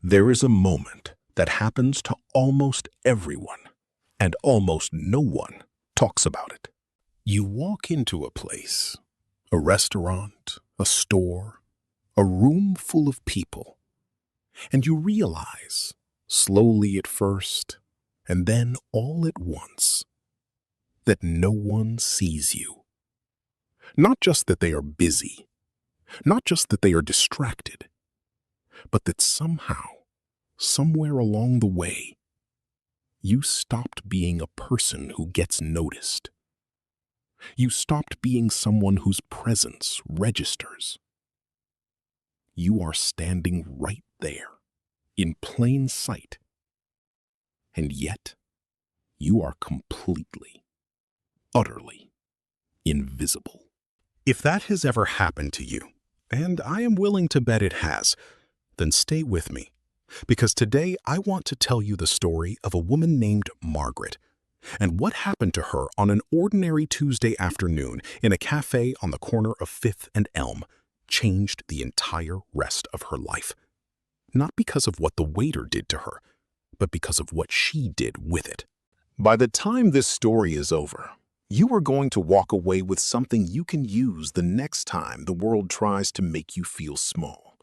There is a moment that happens to almost everyone, and almost no one talks about it. You walk into a place, a restaurant, a store, a room full of people, and you realize, slowly at first, and then all at once, that no one sees you. Not just that they are busy, not just that they are distracted, but that somehow, somewhere along the way, you stopped being a person who gets noticed. You stopped being someone whose presence registers. You are standing right there, in plain sight, and yet you are completely, utterly invisible. If that has ever happened to you, and I am willing to bet it has, then stay with me, because today I want to tell you the story of a woman named Margaret, and what happened to her on an ordinary Tuesday afternoon in a cafe on the corner of 5th and Elm changed the entire rest of her life. Not because of what the waiter did to her, but because of what she did with it. By the time this story is over, you are going to walk away with something you can use the next time the world tries to make you feel small.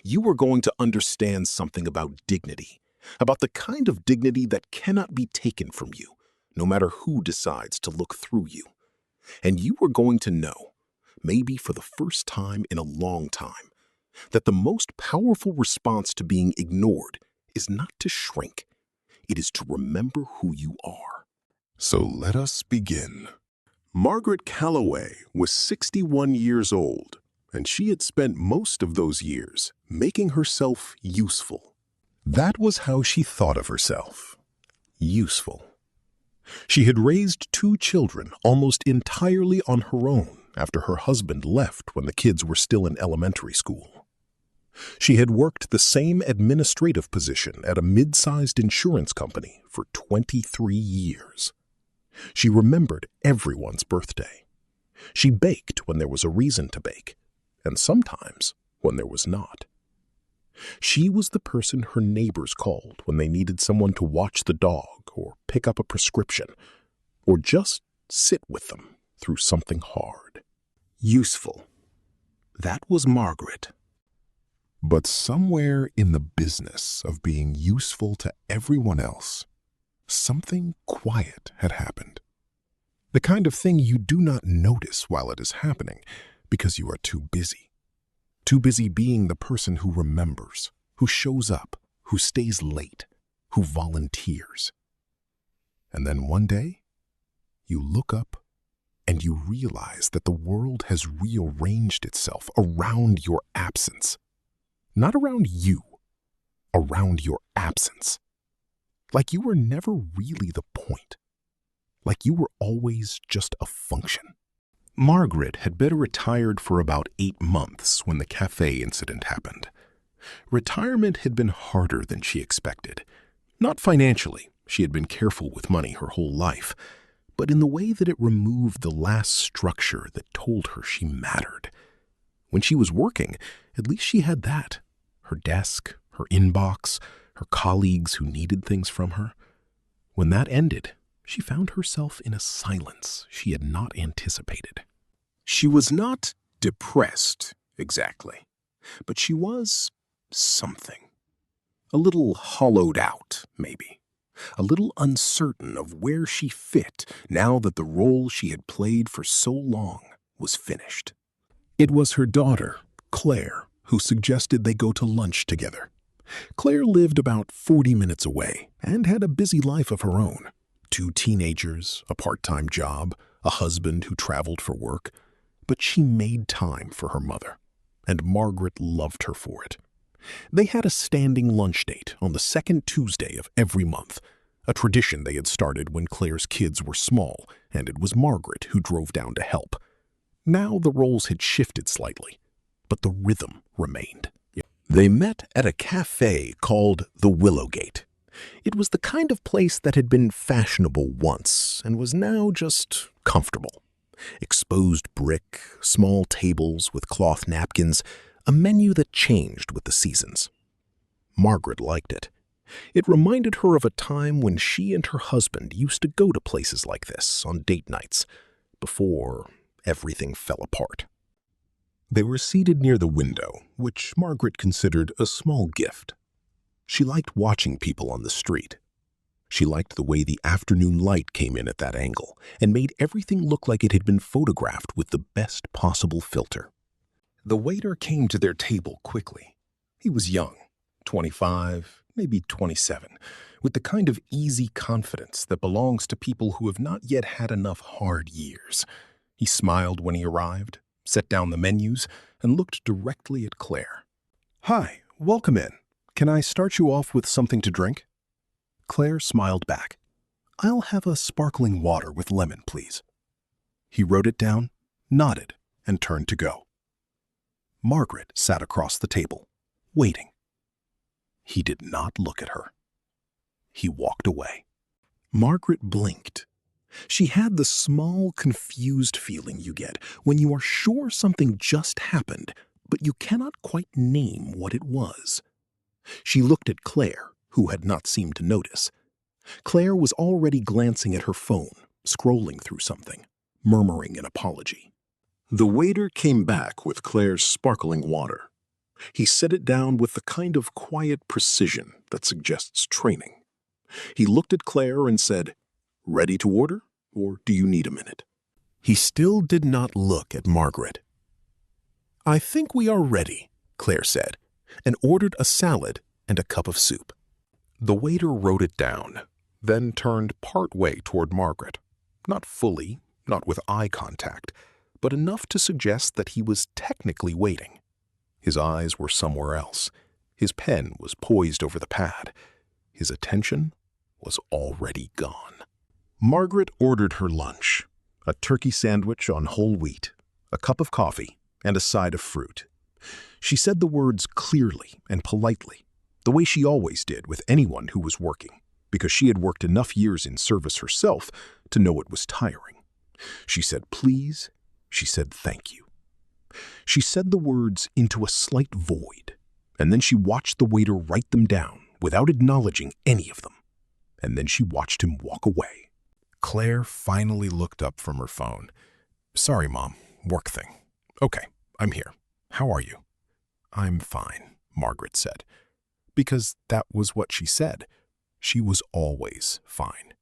You are going to understand something about dignity, about the kind of dignity that cannot be taken from you, no matter who decides to look through you. And you are going to know, maybe for the first time in a long time, that the most powerful response to being ignored is not to shrink. It is to remember who you are. So let us begin. Margaret Calloway was 61 years old, and she had spent most of those years making herself useful. That was how she thought of herself. Useful. She had raised 2 children almost entirely on her own after her husband left when the kids were still in elementary school. She had worked the same administrative position at a mid-sized insurance company for 23 years. She remembered everyone's birthday. She baked when there was a reason to bake, and sometimes when there was not. She was the person her neighbors called when they needed someone to watch the dog or pick up a prescription, or just sit with them through something hard. Useful. That was Margaret. But somewhere in the business of being useful to everyone else, something quiet had happened. The kind of thing you do not notice while it is happening because you are too busy. Too busy being the person who remembers, who shows up, who stays late, who volunteers. And then one day, you look up and you realize that the world has rearranged itself around your absence. Not around you, around your absence. Like you were never really the point. Like you were always just a function. Margaret had been retired for about 8 months when the cafe incident happened. Retirement had been harder than she expected. Not financially, she had been careful with money her whole life, but in the way that it removed the last structure that told her she mattered. When she was working, at least she had that. Her desk, her inbox, her colleagues who needed things from her. When that ended, she found herself in a silence she had not anticipated. She was not depressed, exactly, but she was something. A little hollowed out, maybe. A little uncertain of where she fit now that the role she had played for so long was finished. It was her daughter, Claire, who suggested they go to lunch together. Claire lived about 40 minutes away and had a busy life of her own. 2 teenagers, a part-time job, a husband who traveled for work. But she made time for her mother, and Margaret loved her for it. They had a standing lunch date on the 2nd Tuesday of every month, a tradition they had started when Claire's kids were small, and it was Margaret who drove down to help. Now the roles had shifted slightly, but the rhythm remained. They met at a cafe called the Willowgate. It was the kind of place that had been fashionable once and was now just comfortable. Exposed brick, small tables with cloth napkins, a menu that changed with the seasons. Margaret liked it. It reminded her of a time when she and her husband used to go to places like this on date nights, before everything fell apart. They were seated near the window, which Margaret considered a small gift. She liked watching people on the street. She liked the way the afternoon light came in at that angle and made everything look like it had been photographed with the best possible filter. The waiter came to their table quickly. He was young, 25, maybe 27, with the kind of easy confidence that belongs to people who have not yet had enough hard years. He smiled when he arrived, set down the menus, and looked directly at Claire. "Hi, welcome in. Can I start you off with something to drink?" Claire smiled back. "I'll have a sparkling water with lemon, please." He wrote it down, nodded, and turned to go. Margaret sat across the table, waiting. He did not look at her. He walked away. Margaret blinked. She had the small, confused feeling you get when you are sure something just happened, but you cannot quite name what it was. She looked at Claire, who had not seemed to notice. Claire was already glancing at her phone, scrolling through something, murmuring an apology. The waiter came back with Claire's sparkling water. He set it down with the kind of quiet precision that suggests training. He looked at Claire and said, "Ready to order, or do you need a minute?" He still did not look at Margaret. "I think we are ready," Claire said, and ordered a salad and a cup of soup. The waiter wrote it down, then turned part way toward Margaret. Not fully, not with eye contact, but enough to suggest that he was technically waiting. His eyes were somewhere else. His pen was poised over the pad. His attention was already gone. Margaret ordered her lunch, a turkey sandwich on whole wheat, a cup of coffee, and a side of fruit. She said the words clearly and politely, the way she always did with anyone who was working, because she had worked enough years in service herself to know it was tiring. She said please, she said thank you. She said the words into a slight void, and then she watched the waiter write them down without acknowledging any of them, and then she watched him walk away. Claire finally looked up from her phone. "Sorry, Mom, work thing." "Okay, I'm here. How are you?" "I'm fine," Margaret said. Because that was what she said. She was always fine.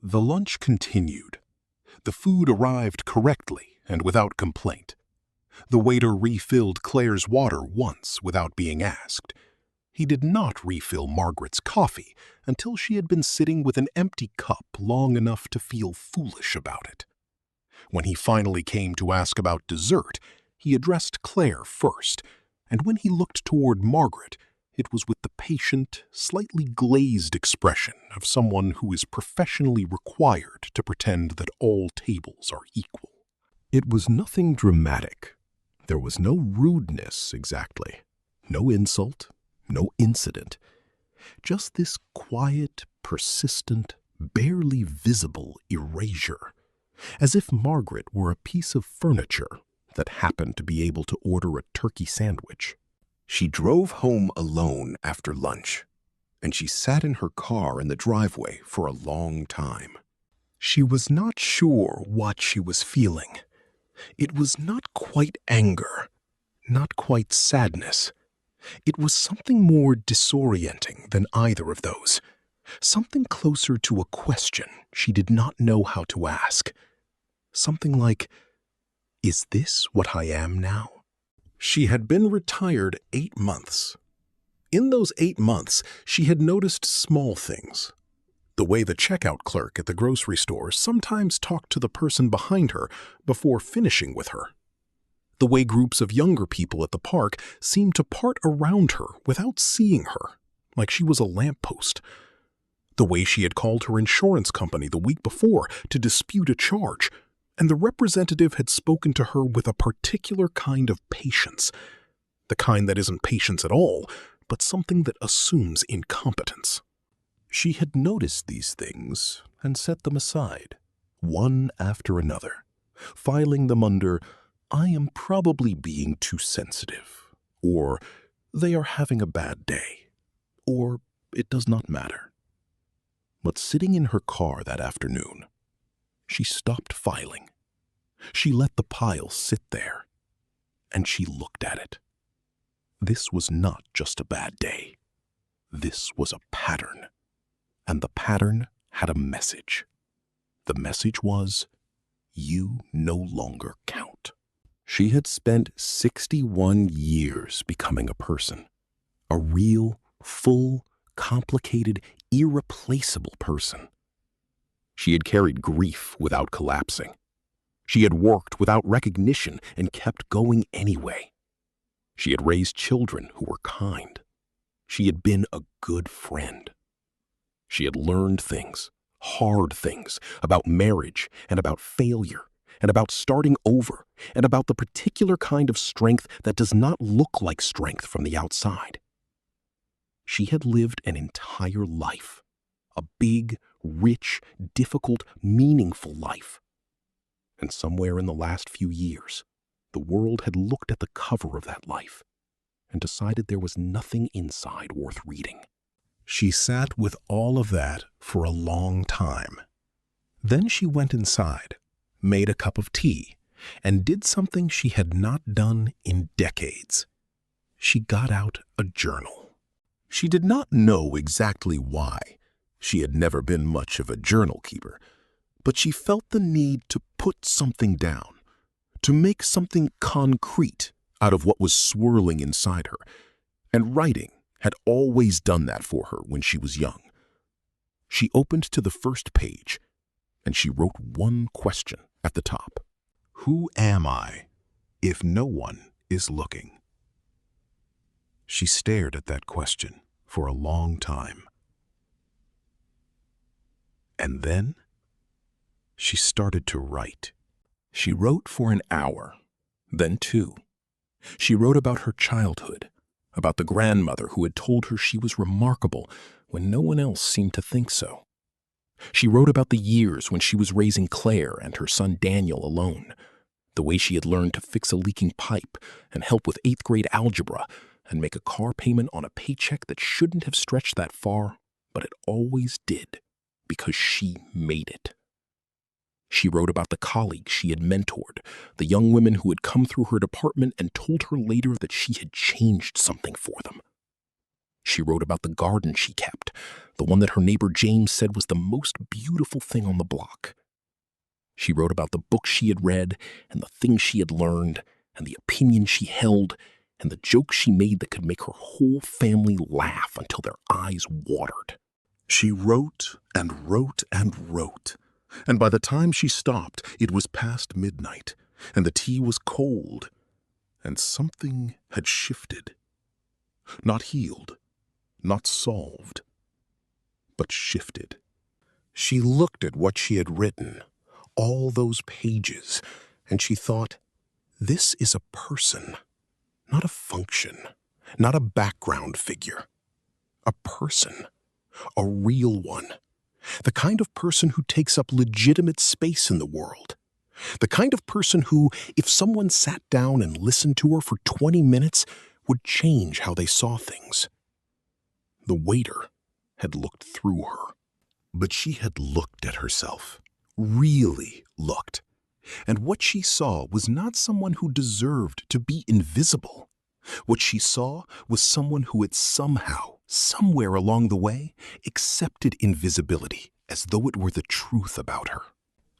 The lunch continued. The food arrived correctly and without complaint. The waiter refilled Claire's water once without being asked. He did not refill Margaret's coffee until she had been sitting with an empty cup long enough to feel foolish about it. When he finally came to ask about dessert, he addressed Claire first, and when he looked toward Margaret, it was with the patient, slightly glazed expression of someone who is professionally required to pretend that all tables are equal. It was nothing dramatic. There was no rudeness exactly, no insult, no incident. Just this quiet, persistent, barely visible erasure, as if Margaret were a piece of furniture that happened to be able to order a turkey sandwich. She drove home alone after lunch, and she sat in her car in the driveway for a long time. She was not sure what she was feeling. It was not quite anger, not quite sadness. It was something more disorienting than either of those, something closer to a question she did not know how to ask. Something like, "Is this what I am now?" She had been retired 8 months. In those 8 months, she had noticed small things. The way the checkout clerk at the grocery store sometimes talked to the person behind her before finishing with her. The way groups of younger people at the park seemed to part around her without seeing her, like she was a lamppost. The way she had called her insurance company the week before to dispute a charge, and the representative had spoken to her with a particular kind of patience. The kind that isn't patience at all, but something that assumes incompetence. She had noticed these things and set them aside, one after another, filing them under, "I am probably being too sensitive," or "they are having a bad day," or it does not matter. But sitting in her car that afternoon, she stopped filing. She let the pile sit there, and she looked at it. This was not just a bad day. This was a pattern, and the pattern had a message. The message was, you no longer count. She had spent 61 years becoming a person, a real, full, complicated, irreplaceable person. She had carried grief without collapsing. She had worked without recognition and kept going anyway. She had raised children who were kind. She had been a good friend. She had learned things, hard things, about marriage and about failure and about starting over and about the particular kind of strength that does not look like strength from the outside. She had lived an entire life, a big, rich, difficult, meaningful life. And somewhere in the last few years, the world had looked at the cover of that life and decided there was nothing inside worth reading. She sat with all of that for a long time. Then she went inside, made a cup of tea, and did something she had not done in decades. She got out a journal. She did not know exactly why. She had never been much of a journal keeper, but she felt the need to put something down, to make something concrete out of what was swirling inside her, and writing had always done that for her when she was young. She opened to the first page, and she wrote one question at the top. Who am I if no one is looking? She stared at that question for a long time. And then she started to write. She wrote for an hour, then 2. She wrote about her childhood, about the grandmother who had told her she was remarkable when no one else seemed to think so. She wrote about the years when she was raising Claire and her son Daniel alone, the way she had learned to fix a leaking pipe and help with 8th grade algebra and make a car payment on a paycheck that shouldn't have stretched that far, but it always did, because she made it. She wrote about the colleagues she had mentored, the young women who had come through her department and told her later that she had changed something for them. She wrote about the garden she kept, the one that her neighbor James said was the most beautiful thing on the block. She wrote about the books she had read and the things she had learned and the opinions she held and the jokes she made that could make her whole family laugh until their eyes watered. She wrote and wrote and wrote. And by the time she stopped, it was past midnight, and the tea was cold, and something had shifted. Not healed, not solved, but shifted. She looked at what she had written, all those pages, and she thought, this is a person, not a function, not a background figure. A person, a real one. The kind of person who takes up legitimate space in the world. The kind of person who, if someone sat down and listened to her for 20 minutes, would change how they saw things. The waiter had looked through her. But she had looked at herself, really looked. And what she saw was not someone who deserved to be invisible. What she saw was someone who had somehow, somewhere along the way, accepted invisibility as though it were the truth about her.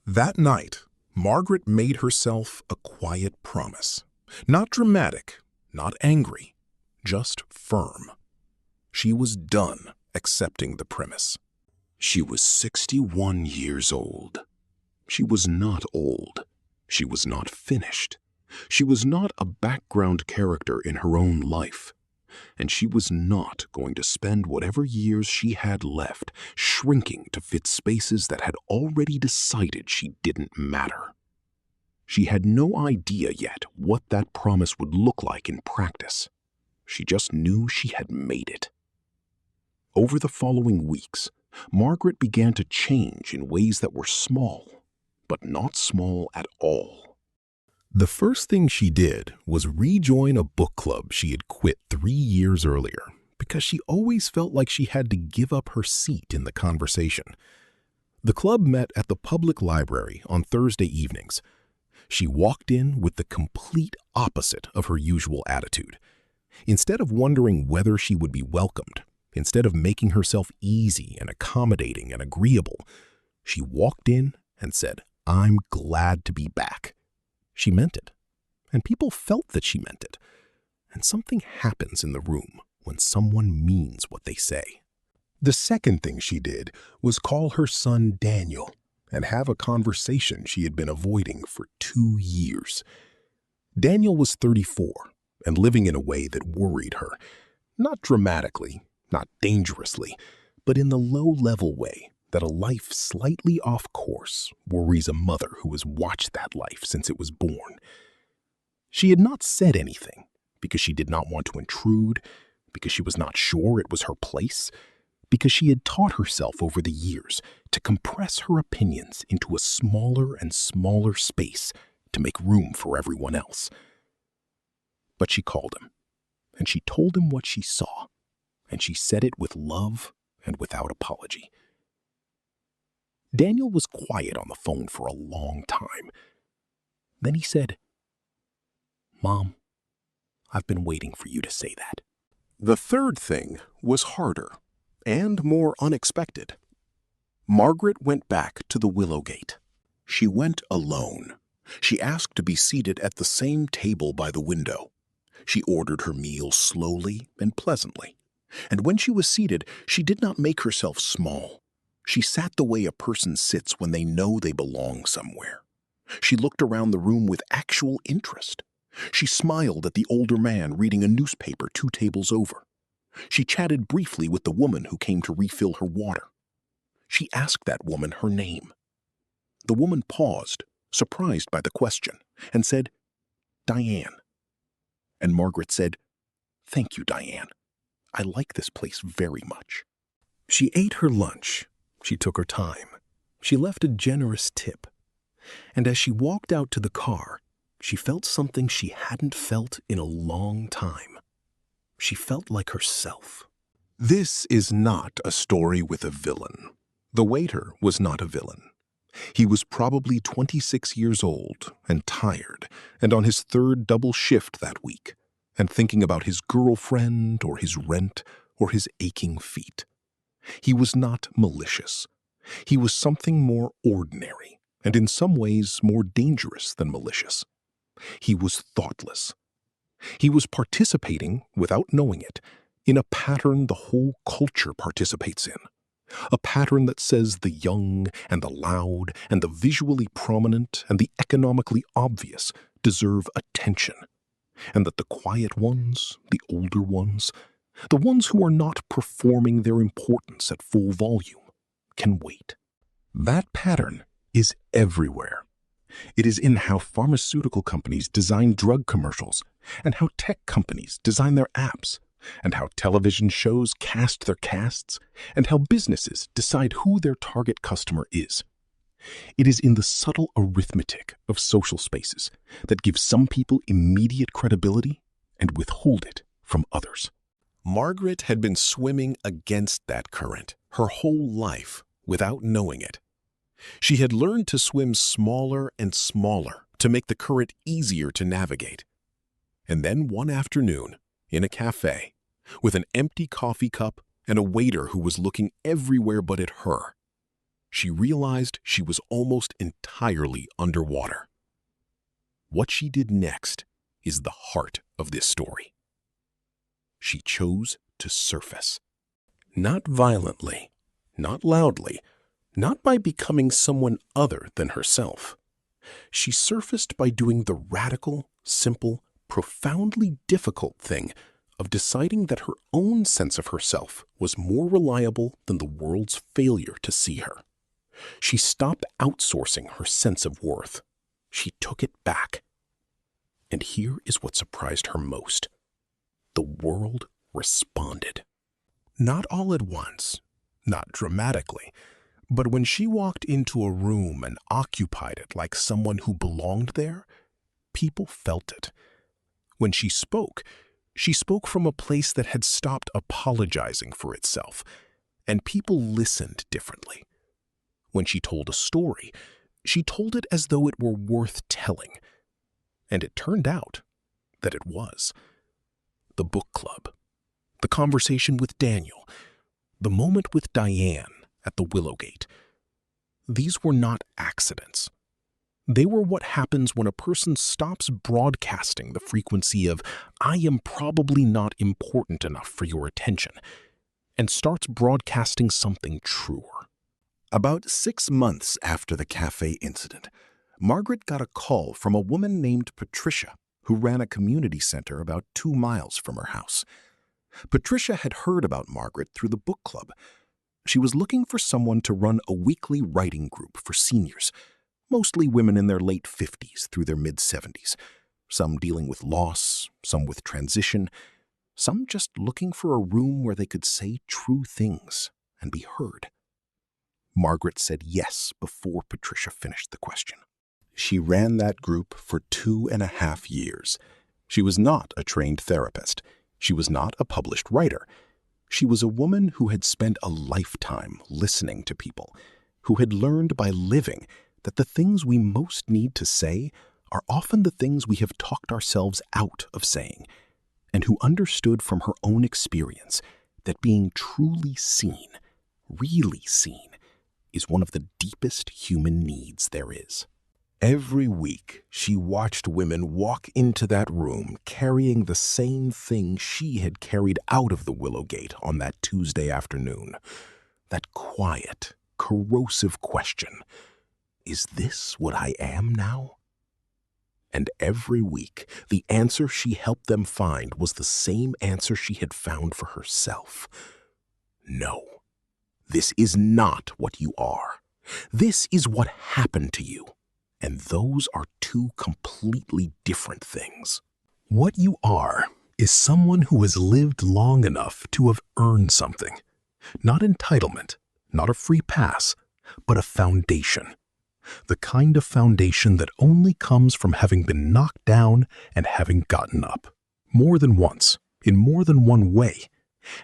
That night, Margaret made herself a quiet promise. Not dramatic, not angry, just firm. She was done accepting the premise. She was 61 years old. She was not old. She was not finished. She was not a background character in her own life. And she was not going to spend whatever years she had left shrinking to fit spaces that had already decided she didn't matter. She had no idea yet what that promise would look like in practice. She just knew she had made it. Over the following weeks, Margaret began to change in ways that were small, but not small at all. The first thing she did was rejoin a book club she had quit 3 years earlier because she always felt like she had to give up her seat in the conversation. The club met at the public library on Thursday evenings. She walked in with the complete opposite of her usual attitude. Instead of wondering whether she would be welcomed, instead of making herself easy and accommodating and agreeable, she walked in and said, "I'm glad to be back." She meant it, and people felt that she meant it. And something happens in the room when someone means what they say. The second thing she did was call her son Daniel and have a conversation she had been avoiding for 2 years. Daniel was 34 and living in a way that worried her. Not dramatically, not dangerously, but in the low-level way that a life slightly off course worries a mother who has watched that life since it was born. She had not said anything because she did not want to intrude, because she was not sure it was her place, because she had taught herself over the years to compress her opinions into a smaller and smaller space to make room for everyone else. But she called him, and she told him what she saw, and she said it with love and without apology. Daniel was quiet on the phone for a long time. Then he said, "Mom, I've been waiting for you to say that." The third thing was harder and more unexpected. Margaret went back to the Willow Gate. She went alone. She asked to be seated at the same table by the window. She ordered her meal slowly and pleasantly. And when she was seated, she did not make herself small. She sat the way a person sits when they know they belong somewhere. She looked around the room with actual interest. She smiled at the older man reading a newspaper 2 tables over. She chatted briefly with the woman who came to refill her water. She asked that woman her name. The woman paused, surprised by the question, and said, "Diane." And Margaret said, "Thank you, Diane. I like this place very much." She ate her lunch. She took her time. She left a generous tip. And as she walked out to the car, she felt something she hadn't felt in a long time. She felt like herself. This is not a story with a villain. The waiter was not a villain. He was probably 26 years old and tired and on his 3rd double shift that week and thinking about his girlfriend or his rent or his aching feet. He was not malicious. He was something more ordinary and in some ways more dangerous than malicious. He was thoughtless. He was participating, without knowing it, in a pattern the whole culture participates in. A pattern that says the young and the loud and the visually prominent and the economically obvious deserve attention, and that the quiet ones, the older ones, the ones who are not performing their importance at full volume, can wait. That pattern is everywhere. It is in how pharmaceutical companies design drug commercials, and how tech companies design their apps, and how television shows cast their casts, and how businesses decide who their target customer is. It is in the subtle arithmetic of social spaces that gives some people immediate credibility and withhold it from others. Margaret had been swimming against that current her whole life without knowing it. She had learned to swim smaller and smaller to make the current easier to navigate. And then one afternoon, in a café, with an empty coffee cup and a waiter who was looking everywhere but at her, she realized she was almost entirely underwater. What she did next is the heart of this story. She chose to surface. Not violently, not loudly, not by becoming someone other than herself. She surfaced by doing the radical, simple, profoundly difficult thing of deciding that her own sense of herself was more reliable than the world's failure to see her. She stopped outsourcing her sense of worth. She took it back. And here is what surprised her most. The world responded. Not all at once, not dramatically, but when she walked into a room and occupied it like someone who belonged there, people felt it. When she spoke, She spoke from a place that had stopped apologizing for itself, and people listened differently. When she told a story, she told it as though it were worth telling. And it turned out that it was. The book club, the conversation with Daniel, the moment with Diane at the Willowgate. These were not accidents. They were what happens when a person stops broadcasting the frequency of, "I am probably not important enough for your attention," and starts broadcasting something truer. About 6 months after the cafe incident, Margaret got a call from a woman named Patricia, who ran a community center about 2 miles from her house. Patricia had heard about Margaret through the book club. She was looking for someone to run a weekly writing group for seniors, mostly women in their late 50s through their mid-70s, some dealing with loss, some with transition, some just looking for a room where they could say true things and be heard. Margaret said yes before Patricia finished the question. She ran that group for 2.5 years. She was not a trained therapist. She was not a published writer. She was a woman who had spent a lifetime listening to people, who had learned by living that the things we most need to say are often the things we have talked ourselves out of saying, and who understood from her own experience that being truly seen, really seen, is one of the deepest human needs there is. Every week, she watched women walk into that room carrying the same thing she had carried out of the Willowgate on that Tuesday afternoon. That quiet, corrosive question, "Is this what I am now?" And every week, the answer she helped them find was the same answer she had found for herself. No, this is not what you are. This is what happened to you. And those are two completely different things. What you are is someone who has lived long enough to have earned something. Not entitlement, not a free pass, but a foundation. The kind of foundation that only comes from having been knocked down and having gotten up, more than once, in more than one way,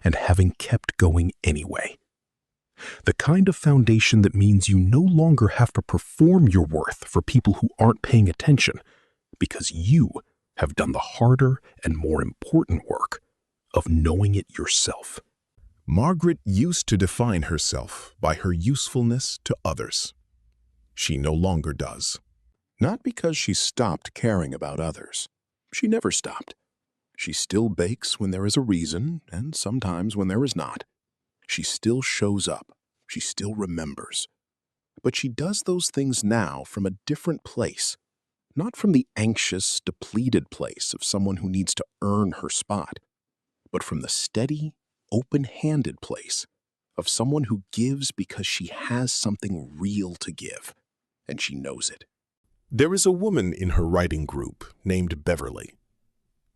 and having kept going anyway. The kind of foundation that means you no longer have to perform your worth for people who aren't paying attention, because you have done the harder and more important work of knowing it yourself. Margaret used to define herself by her usefulness to others. She no longer does. Not because she stopped caring about others. She never stopped. She still bakes when there is a reason, and sometimes when there is not. She still shows up. She still remembers. But she does those things now from a different place, not from the anxious, depleted place of someone who needs to earn her spot, but from the steady, open-handed place of someone who gives because she has something real to give, and she knows it. There is a woman in her writing group named Beverly.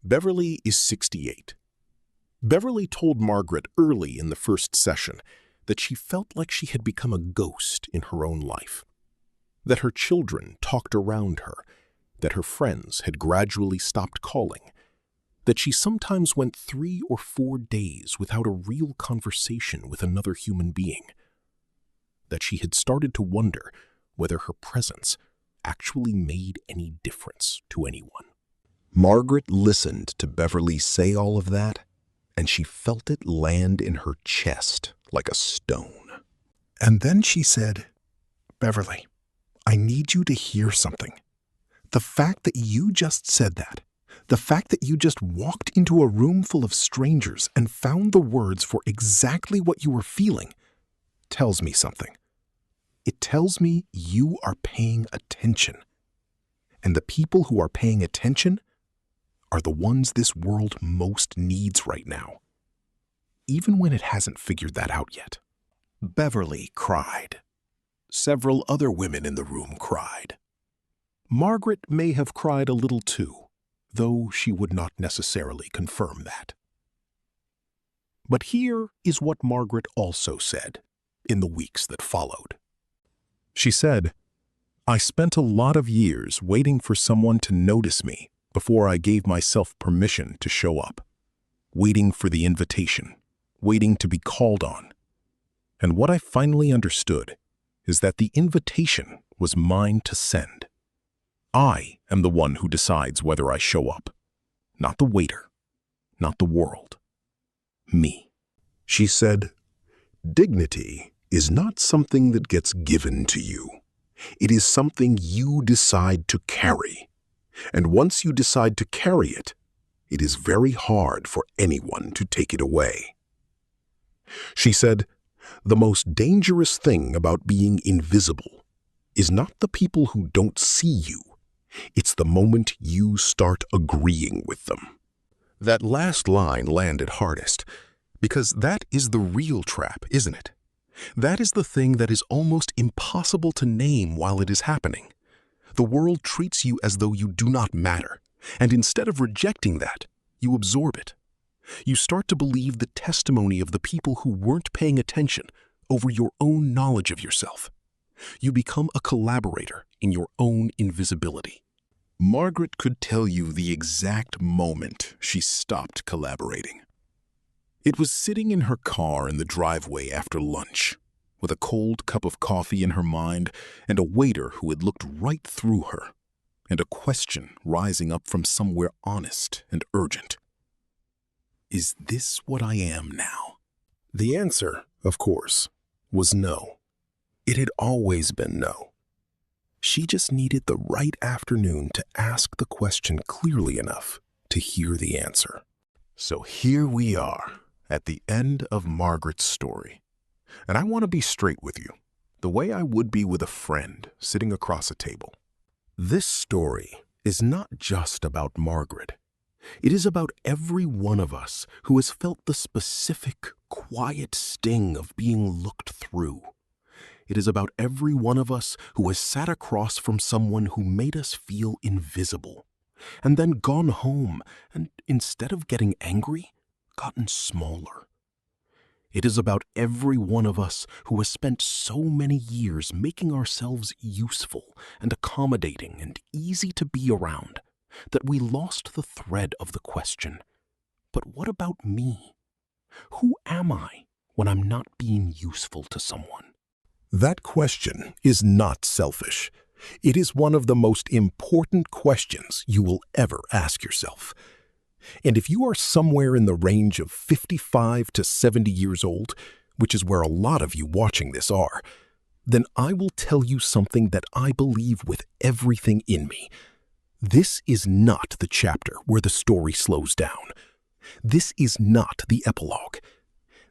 Beverly is 68. Beverly told Margaret early in the first session that she felt like she had become a ghost in her own life, that her children talked around her, that her friends had gradually stopped calling, that she sometimes went 3 or 4 days without a real conversation with another human being, that she had started to wonder whether her presence actually made any difference to anyone. Margaret listened to Beverly say all of that, and she felt it land in her chest like a stone. And then she said, "Beverly, I need you to hear something. The fact that you just said that, the fact that you just walked into a room full of strangers and found the words for exactly what you were feeling, tells me something. It tells me you are paying attention. And the people who are paying attention are the ones this world most needs right now, even when it hasn't figured that out yet." Beverly cried. Several other women in the room cried. Margaret may have cried a little too, though she would not necessarily confirm that. But here is what Margaret also said in the weeks that followed. She said, "I spent a lot of years waiting for someone to notice me before I gave myself permission to show up. waiting for the invitation, waiting to be called on. And what I finally understood is that the invitation was mine to send. I am the one who decides whether I show up, not the waiter, not the world, me. She said, "Dignity is not something that gets given to you. It is something you decide to carry. And once you decide to carry it, it is very hard for anyone to take it away." She said, "The most dangerous thing about being invisible is not the people who don't see you. It's the moment you start agreeing with them." That last line landed hardest, because that is the real trap, isn't it? That is the thing that is almost impossible to name while it is happening. The world treats you as though you do not matter, and instead of rejecting that, you absorb it. You start to believe the testimony of the people who weren't paying attention over your own knowledge of yourself. You become a collaborator in your own invisibility. Margaret could tell you the exact moment she stopped collaborating. It was sitting in her car in the driveway after lunch, with a cold cup of coffee in her mind and a waiter who had looked right through her, and a question rising up from somewhere honest and urgent. Is this what I am now? The answer, of course, was no. It had always been no. She just needed the right afternoon to ask the question clearly enough to hear the answer. So here we are, at the end of Margaret's story. And I want to be straight with you, the way I would be with a friend sitting across a table. This story is not just about Margaret. It is about every one of us who has felt the specific, quiet sting of being looked through. It is about every one of us who has sat across from someone who made us feel invisible, and then gone home and, instead of getting angry, gotten smaller. It is about every one of us who has spent so many years making ourselves useful and accommodating and easy to be around that we lost the thread of the question, but what about me? Who am I when I'm not being useful to someone? That question is not selfish. It is one of the most important questions you will ever ask yourself. And if you are somewhere in the range of 55 to 70 years old, which is where a lot of you watching this are, then I will tell you something that I believe with everything in me. This is not the chapter where the story slows down. This is not the epilogue.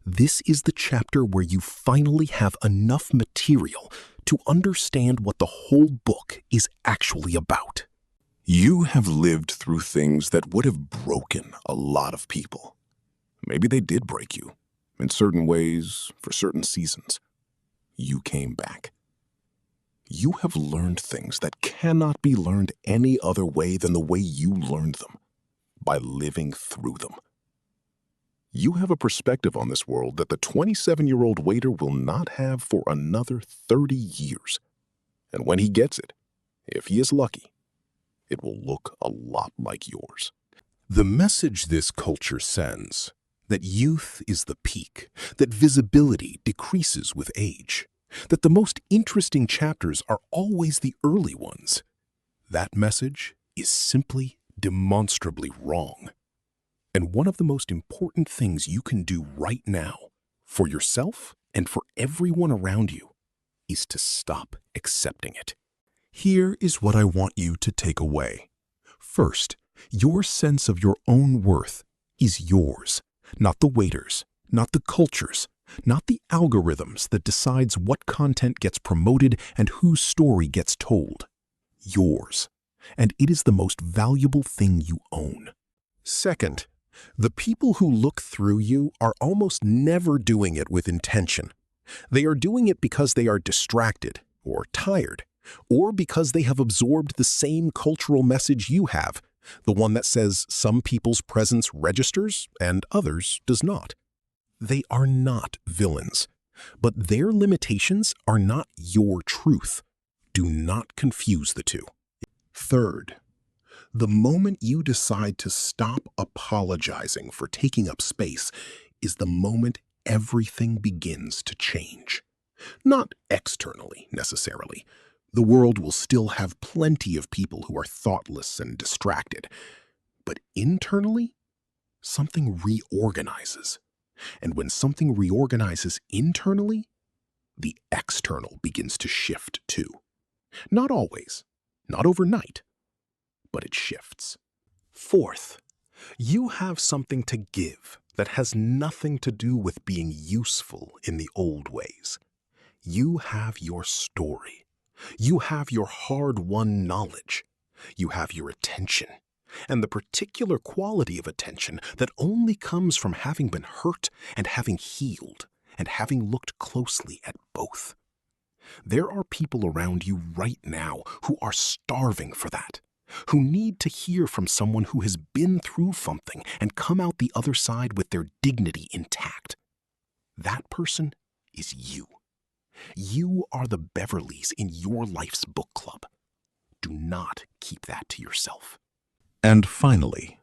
This is the chapter where you finally have enough material to understand what the whole book is actually about. You have lived through things that would have broken a lot of people. Maybe they did break you, in certain ways, for certain seasons. You came back. You have learned things that cannot be learned any other way than the way you learned them, by living through them. You have a perspective on this world that the 27-year-old waiter will not have for another 30 years. And when he gets it, if he is lucky, it will look a lot like yours. The message this culture sends, that youth is the peak, that visibility decreases with age, that the most interesting chapters are always the early ones, that message is simply demonstrably wrong. And one of the most important things you can do right now, for yourself and for everyone around you, is to stop accepting it. Here is what I want you to take away. First, your sense of your own worth is yours, not the waiters, not the cultures, not the algorithms that decides what content gets promoted and whose story gets told. Yours. And it is the most valuable thing you own. Second, the people who look through you are almost never doing it with intention. They are doing it because they are distracted or tired, or because they have absorbed the same cultural message you have, the one that says some people's presence registers and others does not. They are not villains, but their limitations are not your truth. Do not confuse the two. Third, The moment you decide to stop apologizing for taking up space is the moment everything begins to change. Not externally, necessarily. The world will still have plenty of people who are thoughtless and distracted. But internally, something reorganizes. And when something reorganizes internally, the external begins to shift too. Not always, not overnight, but it shifts. Fourth, you have something to give that has nothing to do with being useful in the old ways. You have your story. You have your hard-won knowledge. You have your attention, and the particular quality of attention that only comes from having been hurt and having healed and having looked closely at both. There are people around you right now who are starving for that, who need to hear from someone who has been through something and come out the other side with their dignity intact. That person is you. You are the Beverleys in your life's book club. Do not keep that to yourself. And finally,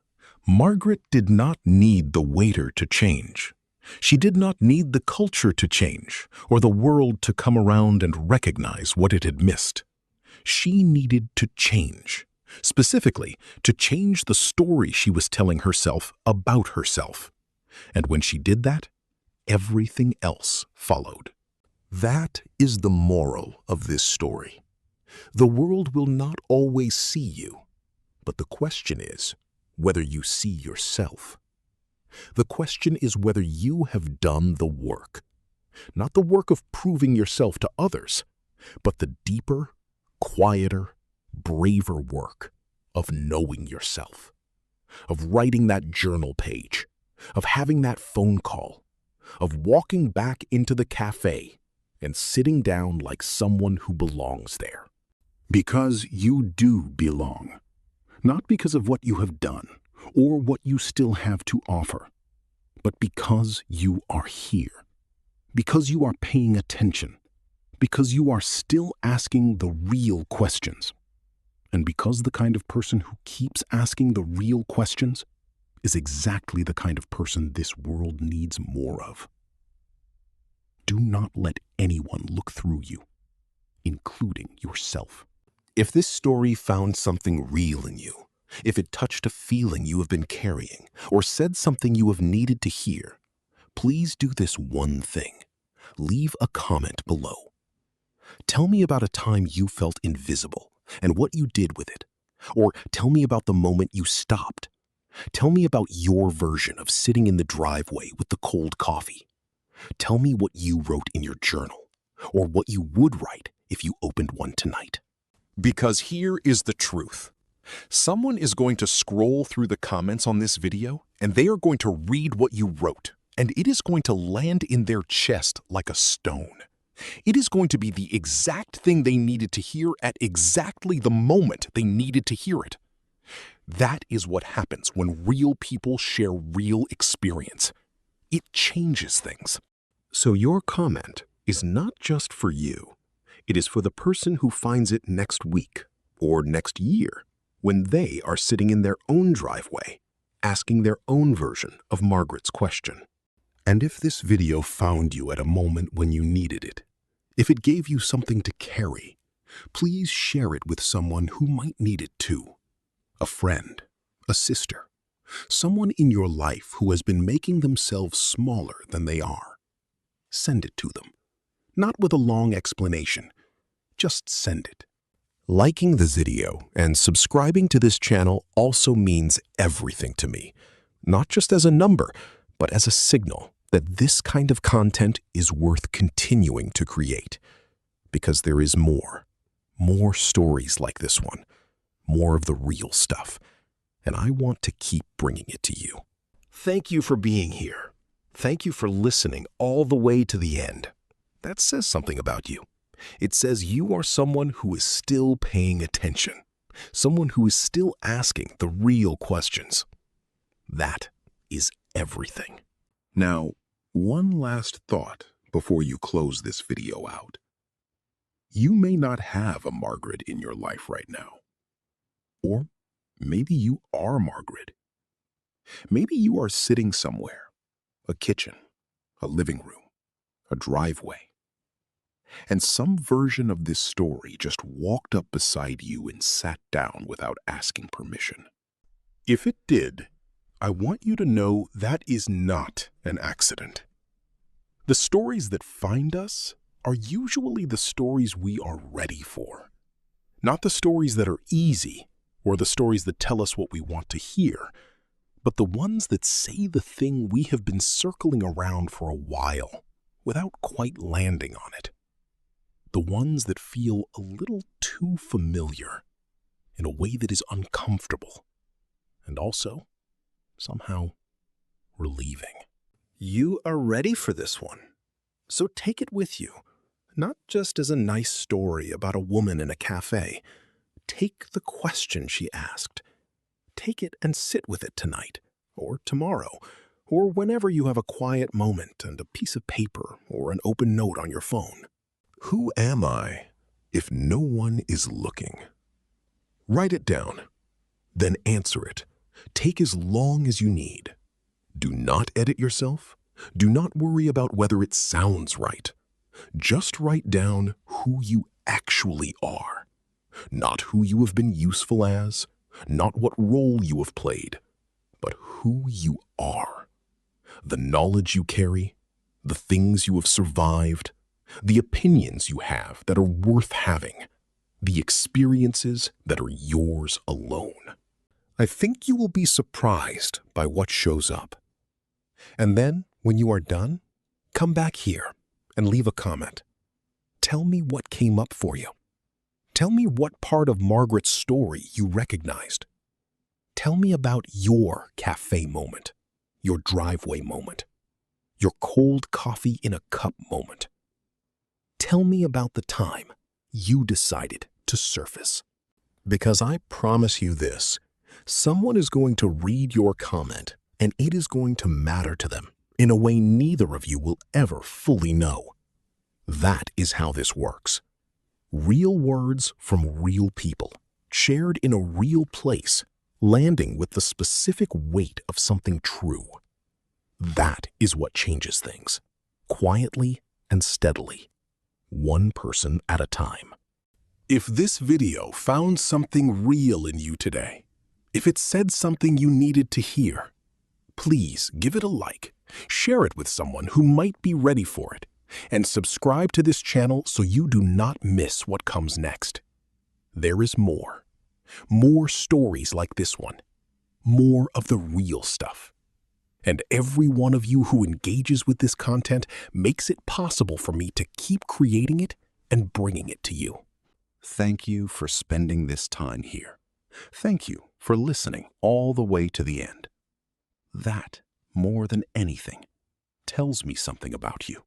Margaret did not need the waiter to change. She did not need the culture to change or the world to come around and recognize what it had missed. She needed to change, specifically to change the story she was telling herself about herself. And when she did that, everything else followed. That is the moral of this story. The world will not always see you, but the question is whether you see yourself. The question is whether you have done the work, not the work of proving yourself to others, but the deeper, quieter, braver work of knowing yourself, of writing that journal page, of having that phone call, of walking back into the café and sitting down like someone who belongs there. Because you do belong, not because of what you have done or what you still have to offer, but because you are here, because you are paying attention, because you are still asking the real questions, and because the kind of person who keeps asking the real questions is exactly the kind of person this world needs more of. Do not let anyone look through you, including yourself. If this story found something real in you, if it touched a feeling you have been carrying, or said something you have needed to hear, please do this one thing. Leave a comment below. Tell me about a time you felt invisible and what you did with it. Or tell me about the moment you stopped. Tell me about your version of sitting in the driveway with the cold coffee. Tell me what you wrote in your journal, or what you would write if you opened one tonight. Because here is the truth. Someone is going to scroll through the comments on this video, and they are going to read what you wrote, and it is going to land in their chest like a stone. It is going to be the exact thing they needed to hear at exactly the moment they needed to hear it. That is what happens when real people share real experience. It changes things. So your comment is not just for you. It is for the person who finds it next week or next year when they are sitting in their own driveway, asking their own version of Margaret's question. And if this video found you at a moment when you needed it, if it gave you something to carry, please share it with someone who might need it too. A friend, a sister, someone in your life who has been making themselves smaller than they are. Send it to them. Not with a long explanation. Just send it. Liking the video and subscribing to this channel also means everything to me, not just as a number, but as a signal that this kind of content is worth continuing to create. Because there is more stories like this one, more of the real stuff, and I want to keep bringing it to you. Thank you for being here. Thank you for listening all the way to the end. That says something about you. It says you are someone who is still paying attention, someone who is still asking the real questions. That is everything. Now, one last thought before you close this video out. You may not have a Margaret in your life right now. Or maybe you are Margaret. Maybe you are sitting somewhere, a kitchen, a living room, a driveway, and some version of this story just walked up beside you and sat down without asking permission. If it did, I want you to know that is not an accident. The stories that find us are usually the stories we are ready for, not the stories that are easy or the stories that tell us what we want to hear, but the ones that say the thing we have been circling around for a while without quite landing on it. The ones that feel a little too familiar in a way that is uncomfortable and also somehow relieving. You are ready for this one, so take it with you, not just as a nice story about a woman in a cafe. Take the question she asked. Take it and sit with it tonight, or tomorrow, or whenever you have a quiet moment and a piece of paper or an open note on your phone. Who am I if no one is looking? Write it down, then answer it. Take as long as you need. Do not edit yourself. Do not worry about whether it sounds right. Just write down who you actually are, not who you have been useful as, not what role you have played, but who you are. The knowledge you carry, the things you have survived, the opinions you have that are worth having, the experiences that are yours alone. I think you will be surprised by what shows up. And then, when you are done, come back here and leave a comment. Tell me what came up for you. Tell me what part of Margaret's story you recognized. Tell me about your cafe moment, your driveway moment, your cold coffee in a cup moment. Tell me about the time you decided to surface. Because I promise you this, someone is going to read your comment and it is going to matter to them in a way neither of you will ever fully know. That is how this works. Real words from real people, shared in a real place, landing with the specific weight of something true. That is what changes things, quietly and steadily, one person at a time. If this video found something real in you today, if it said something you needed to hear, please give it a like, share it with someone who might be ready for it, and subscribe to this channel so you do not miss what comes next. There is more. More stories like this one. More of the real stuff. And every one of you who engages with this content makes it possible for me to keep creating it and bringing it to you. Thank you for spending this time here. Thank you for listening all the way to the end. That, more than anything, tells me something about you.